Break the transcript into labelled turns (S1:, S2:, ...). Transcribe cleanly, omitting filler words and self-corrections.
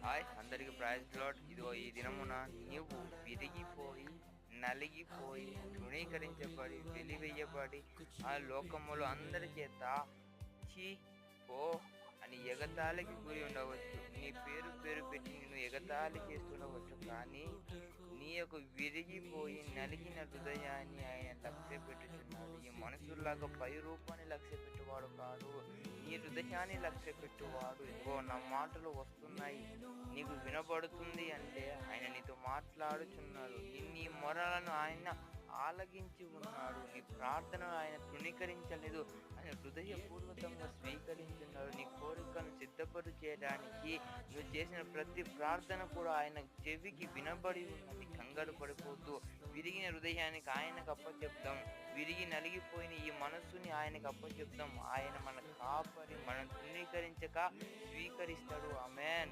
S1: Hi అందరికి praise lord. ఇదిగో ఈ దినమున నీవు విరిగిపోయి, నలిగిపోయి, తృణీకరించబడి, వెలివేయబడి, ఆ లోకములో అందరి చేత ఛీ! పో! అని ఎగతాళికి గురి ఉండవచ్చు. నీ పేరు పెట్టి నిన్ను ఎగతాళి చేస్తుండవచ్చు. కానీ నీ యొక్క విరిగిపోయి నలిగిన హృదయాన్ని ఆయన లక్ష్యపెట్టుచున్నాడు. ఈ మనుషుల్లాగా పై రూపాన్ని లక్ష్యపెట్టువాడు కాదు. నీ హృదయాన్ని లక్ష్యపెట్టువాడు. ఇదిగో నా మాటలు వస్తున్నాయి, నీకు వినబడుతుంది అంటే ఆయన నీతో మాట్లాడుచున్నాడు. నీ మొరలను ఆయన ఆలకించి ఉన్నాడు. నీ ప్రార్థనను ఆయన తృణీకరించలేదు. ఆయన హృదయపూర్వకంగా స్వీకరించున్నాడు. నీ కోరికను సిద్ధపరచడానికి నువ్వు చేసిన ప్రతి ప్రార్థన కూడా ఆయన చెవికి వినబడి ఉన్నది. కంగారు పడిపోతూ విరిగిన హృదయానికి ఆయనకు అప్పచెప్దాం. విరిగి నలిగిపోయిన ఈ మనస్సుని ఆయనకు అప్పచెప్దాం. ఆయన మన కాపరి, మనం తృణీకరించక స్వీకరిస్తాడు. ఆమేన్.